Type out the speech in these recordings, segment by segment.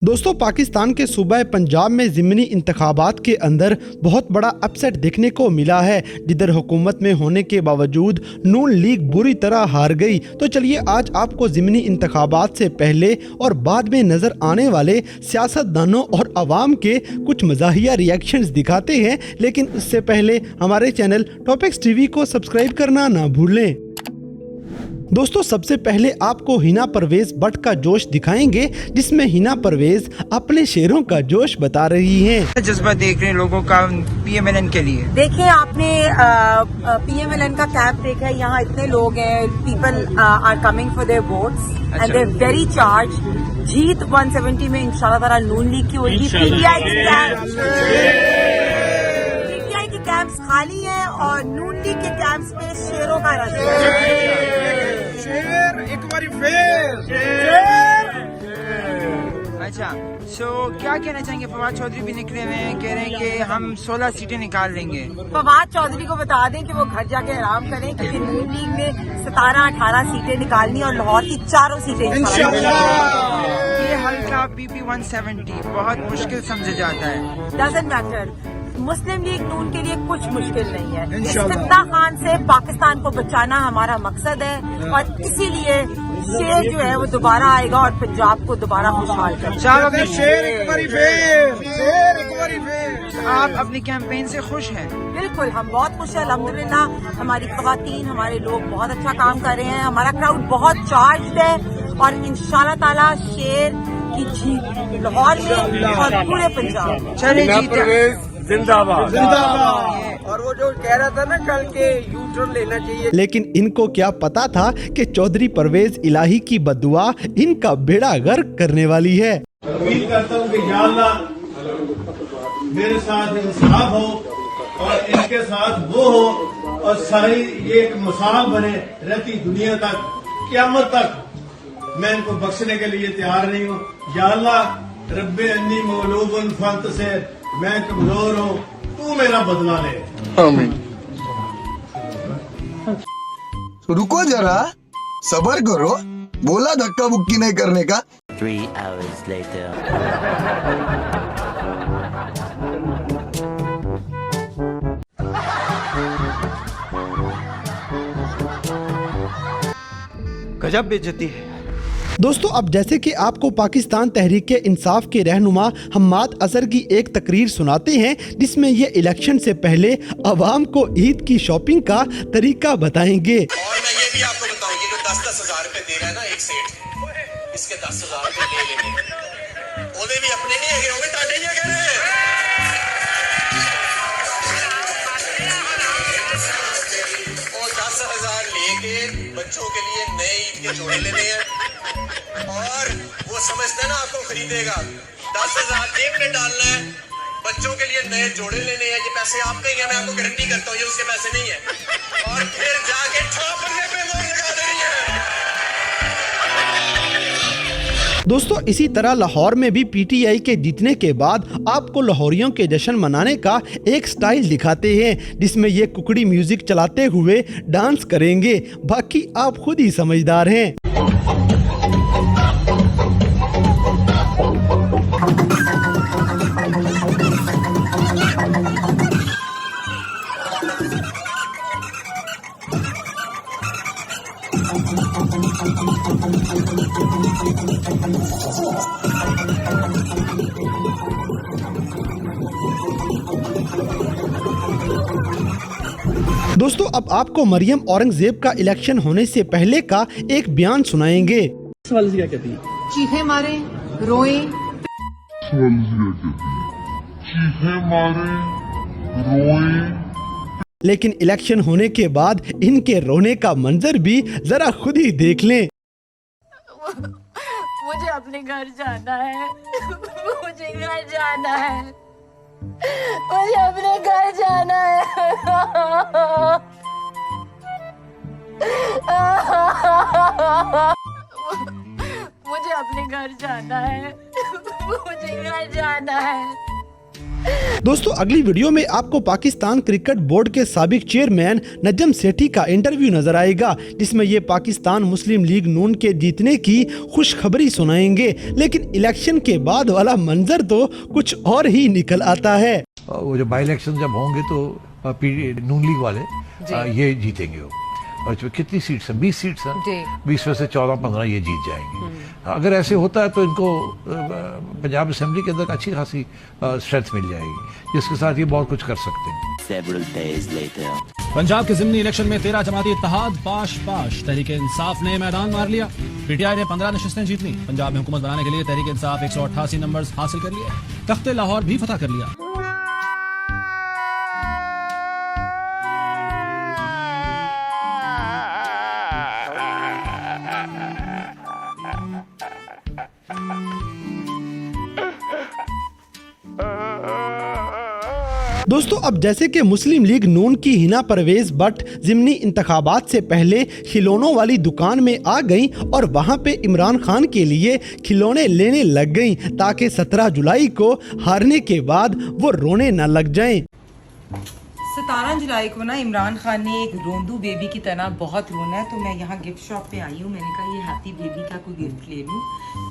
दोस्तों, पाकिस्तान के सूबा पंजाब में ज़िमनी इंतखाबात के अंदर बहुत बड़ा अपसेट देखने को मिला है, जिधर हुकूमत में होने के बावजूद नून लीग बुरी तरह हार गई। तो चलिए आज आपको ज़िमनी इंतखाबात से पहले और बाद में नज़र आने वाले सियासतदानों और अवाम के कुछ मज़ाहिया रिएक्शंस दिखाते हैं, लेकिन उससे पहले हमारे चैनल टॉपिक्स टीवी को सब्सक्राइब करना ना भूलें। दोस्तों, सबसे पहले आपको हिना परवेज बट का जोश दिखाएंगे, जिसमें हिना परवेज अपने शेरों का जोश बता रही हैं। जज्बा देख रहे हैं लोगों का पीएमएलएन के लिए। देखिए, आपने पीएमएलएन का कैंप देखा है, यहाँ इतने लोग हैं, people are coming for their votes and they are very charge. जीत 170 में इंशाल्लाह ताला नून लीग की होगी। पीटीआई के कैंप्स खाली हैं और नून लीग के कैंप्स में शेरों का रश है। एक बारी अच्छा, सो क्या कहना चाहेंगे? फवाद चौधरी भी निकले हुए हैं, कह रहे हैं कि हम 16 सीटें निकाल लेंगे। फवाद चौधरी को बता दें कि वो घर जाके आराम करें, क्योंकि नून लीग ने 17-18 सीटें निकालनी और लाहौर की 4 सीटें ये हल्का बीपी 170 बहुत मुश्किल समझा जाता है। डजंट मैटर, मुस्लिम लीग नून के लिए कुछ मुश्किल नहीं है। इफ्तिताह खान से पाकिस्तान को बचाना हमारा मकसद है और इसीलिए शेर जो है वो दोबारा आएगा और पंजाब को दोबारा खुशहाल करेगा। आप अपने कैंपेन से खुश हैं? बिल्कुल, हम बहुत खुश हैं अल्हम्दुलिल्लाह। हमारी खवातीन, हमारे लोग बहुत अच्छा काम कर रहे हैं, हमारा क्राउड बहुत चार्ज्ड है और इंशाल्लाह ताला शेर की जीत लाहौर में और पूरे पंजाब। चले जीत जिंदाबाद जिंदाबाद। और वो जो कह रहा था ना कल के यू टर्न लेना चाहिए, लेकिन इनको क्या पता था कि चौधरी परवेज इलाही की बद्दुआ इनका बेड़ा गर्क करने वाली है। उम्मीद करता हूँ कि या अल्लाह मेरे साथ इंसाफ हो और इनके साथ वो हो और सारी ये एक मिसाल बने रहती दुनिया तक, क़यामत तक। मैं इनको बख्शने के लिए तैयार नहीं हूँ। या अल्लाह रब्बे अन्नी मौलूबुन फंत से मैं कमजोर हूँ, तू मेरा बदला ले। आमीन। रुको जरा, सबर करो, बोला धक्का मुक्की नहीं करने का। 3 hours later. गजब बेइज्जती है। दोस्तों, अब जैसे कि आपको पाकिस्तान तहरीक इंसाफ के रहनुमा हम्माद अजहर की एक तकरीर सुनाते हैं, जिसमें ये इलेक्शन से पहले अवाम को ईद की शॉपिंग का तरीका बताएंगे। और मैं ये भी आपको बताऊं, ये जो 10-10 हजार रुपए दे रहा है ना एक सेठ, इसके 10 हजार रुपए ले लेंगे। ओले भी अपने नहीं है, होंगे टाटे ये कह रहे हैं। और 10,000 लेके बच्चों के लिए नए ईद के जोड़े लेने हैं और वो समझता है ना आपको खरीदेगा। 10,000 जेब में डालना है, बच्चों के लिए नए जोड़े लेने हैं। ये पैसे आपके ही हैं, मैं आपको गारंटी करता हूँ, ये उसके पैसे नहीं है। और फिर जाके ठोकने पे वो लगा देनी है। दोस्तों, इसी तरह लाहौर में भी पीटीआई के जीतने के बाद आपको लाहौरियों के जश्न मनाने का एक स्टाइल दिखाते हैं, जिसमें ये कुकड़ी म्यूजिक चलाते हुए डांस करेंगे। बाकी आप खुद ही समझदार हैं। दोस्तों, अब आपको मरियम औरंगजेब का इलेक्शन होने से पहले का एक बयान सुनाएंगे। चीखे मारे, रोए, लेकिन इलेक्शन होने के बाद इनके रोने का मंजर भी जरा खुद ही देख लें। मुझे अपने घर जाना है, मुझे घर जाना है, मुझे अपने घर जाना है। मुझे अपने घर जाना है, मुझे घर जाना है। दोस्तों अगली वीडियो में आपको पाकिस्तान क्रिकेट बोर्ड के साबिक चेयरमैन नजम सेठी का इंटरव्यू नजर आएगा, जिसमें ये पाकिस्तान मुस्लिम लीग नून के जीतने की खुशखबरी सुनाएंगे। लेकिन इलेक्शन के बाद वाला मंजर तो कुछ और ही निकल आता है। वो जो बाई इलेक्शन जब होंगे तो नून लीग वाले ये जीतेंगे। और कितनी सीट्स हैं? 20 सीट्स हैं। 20 में से 14-15 ये जीत जाएंगे। अगर ऐसे होता है तो इनको पंजाब असेंबली के अंदर अच्छी खासी स्ट्रेंथ मिल जाएगी, जिसके साथ ये बहुत कुछ कर सकते हैं। Several days later. पंजाब के ज़िमनी इलेक्शन में 13 जमाती इत्तेहाद पाश तहरीक इंसाफ ने मैदान मार लिया। पीटीआई ने 15 नशिस्तें जीत ली। पंजाब में हुकूमत बनाने के लिए तहरीक इंसाफ 188 नंबर हासिल कर लिए। तख्ते लाहौर भी फतह कर लिया। दोस्तों अब जैसे कि मुस्लिम लीग नून की हिना परवेज भट्ट ज़िमनी इंतखाबात से पहले खिलौनों वाली दुकान में आ गईं और वहां पे इमरान खान के लिए खिलौने लेने लग गईं, ताकि 17 जुलाई को हारने के बाद वो रोने न लग जाएं। 17 जुलाई को ना इमरान खान ने एक रोंदू बेबी की तरह बहुत रोना है, तो मैं यहाँ गिफ्ट शॉप पे आई हूँ। मैंने कहा ये हैप्पी बेबी का कोई गिफ्ट ले लूँ,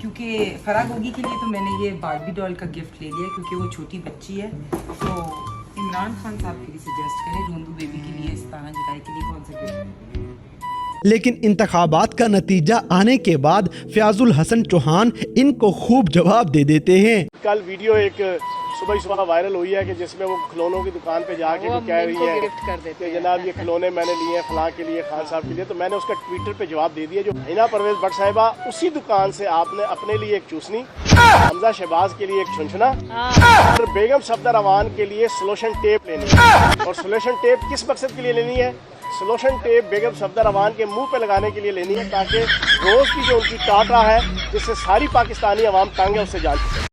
क्योंकि फरा गोगी के लिए तो मैंने ये बारबी डॉल का गिफ्ट ले लिया, क्योंकि वो छोटी बच्ची है। तो इमरान खान साहब के लिए सजेस्ट करें रोंदू बेबी के लिए 17 जुलाई के लिए कौन सा गिफ्ट। लेकिन इंतखाबात का नतीजा आने के बाद फयाजुल हसन चौहान इनको खूब जवाब दे देते हैं। कल वीडियो एक सुबह वायरल हुई है कि जिसमें वो खिलौनों की दुकान पे जाके वो कह रही है कि जनाब ये खिलौने मैंने लिए हैं फलां के लिए, खान साहब के लिए। तो मैंने उसका ट्विटर पे जवाब दे दिया। जो हिना परवेज भट्ट साहिबा, उसी दुकान से आपने अपने लिए एक चूसनी, हमजा शहबाज के लिए एक छुनछुना और बेगम सफदर अवान के लिए सोल्यूशन टेप लेनी है। और सोल्यूशन टेप किस मकसद के लिए लेनी है? सोल्यूशन टेप बेगम सफदर अवान के मुंह पे लगाने के लिए लेनी है, ताकि रोज की जो उनकी टाटा है जिससे सारी पाकिस्तानी अवाम तंग है उससे जान सके।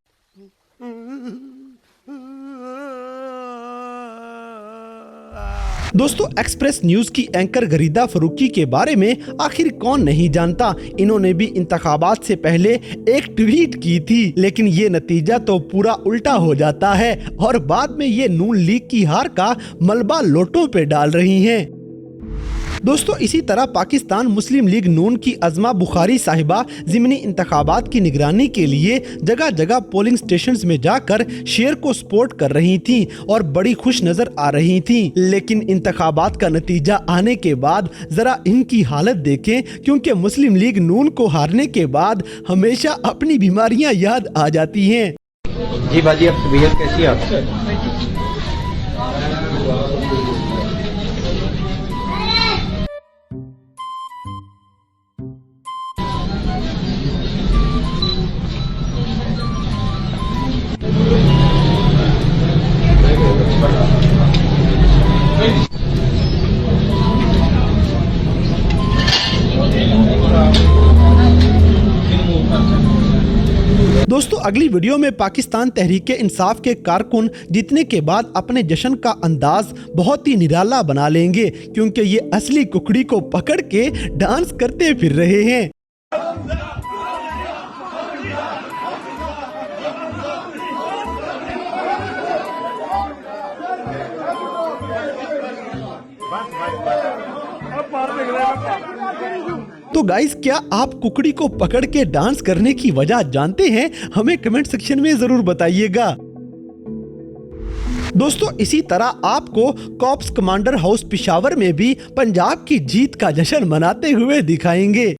दोस्तों एक्सप्रेस न्यूज की एंकर गरीदा फरूकी के बारे में आखिर कौन नहीं जानता। इन्होंने भी इंतखाबात से पहले एक ट्वीट की थी, लेकिन ये नतीजा तो पूरा उल्टा हो जाता है और बाद में ये नून लीग की हार का मलबा लोटों पे डाल रही हैं। दोस्तों इसी तरह पाकिस्तान मुस्लिम लीग नून की अज़मा बुखारी साहिबा ज़िमनी इंतखाबात की निगरानी के लिए जगह जगह पोलिंग स्टेशंस में जाकर शेर को सपोर्ट कर रही थीं और बड़ी खुश नजर आ रही थीं। लेकिन इंतखाबात का नतीजा आने के बाद जरा इनकी हालत देखें, क्योंकि मुस्लिम लीग नून को हारने के बाद हमेशा अपनी बीमारियां याद आ जाती हैं। जी बाजी, अब तबीयत कैसी है आपकी? दोस्तों अगली वीडियो में पाकिस्तान तहरीक इंसाफ के कारकुन जीतने के बाद अपने जश्न का अंदाज बहुत ही निराला बना लेंगे, क्योंकि ये असली कुकड़ी को पकड़ के डांस करते फिर रहे हैं। तो गाइस, क्या आप कुकड़ी को पकड़ के डांस करने की वजह जानते हैं? हमें कमेंट सेक्शन में जरूर बताइएगा। दोस्तों इसी तरह आपको कॉप्स कमांडर हाउस पिशावर में भी पंजाब की जीत का जश्न मनाते हुए दिखाएंगे।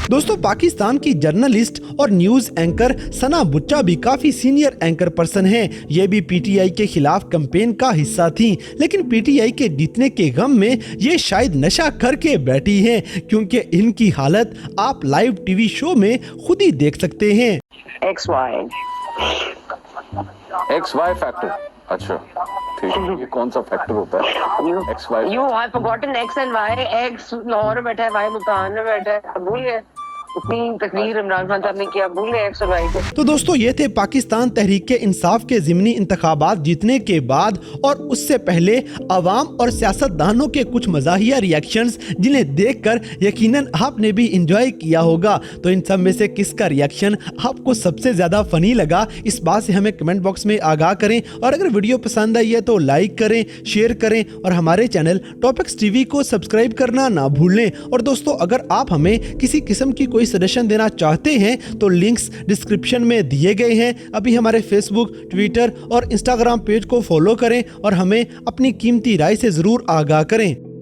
दोस्तों पाकिस्तान की जर्नलिस्ट और न्यूज एंकर सना बुच्चा भी काफी सीनियर एंकर पर्सन हैं। ये भी पीटीआई के खिलाफ कैंपेन का हिस्सा थी, लेकिन पीटीआई के जीतने के गम में ये शायद नशा करके बैठी हैं, क्योंकि इनकी हालत आप लाइव टीवी शो में खुद ही देख सकते हैं। XY फैक्टर, अच्छा ठीक है, ये कौन सा फैक्टर होता है? XY। You have forgotten X and Y. X Lahore में बैठा है, Y मुल्तान में बैठा है, भूल गए? उतनी तकरीर इमरान खान साहब ने किया, भूले एक्स वाई को। तो दोस्तों ये थे पाकिस्तान तहरीक इंसाफ के ज़िमनी इंतखाबात जीतने के बाद और उससे पहले अवाम और सियासतदानों के कुछ मज़ाहिया रिएक्शंस, जिन्हें देखकर यकीनन आपने भी इंजॉय किया होगा। तो इन सब में से किसका रिएक्शन आपको सबसे ज़्यादा फ़नी लगा, इस बात से हमें कमेंट बॉक्स में आगाह करें। और अगर वीडियो पसंद आई है तो लाइक करें, शेयर करें और हमारे चैनल टॉपिक्स टीवी को सब्सक्राइब करना ना भूलें। और दोस्तों अगर आप हमें किसी किस्म की कोई सजेशन देना चाहते हैं तो लिंक्स डिस्क्रिप्शन में दिए गए हैं। अभी हमारे फेसबुक, ट्विटर और इंस्टाग्राम पेज को फॉलो करें और हमें अपनी कीमती राय से ज़रूर आगाह करें।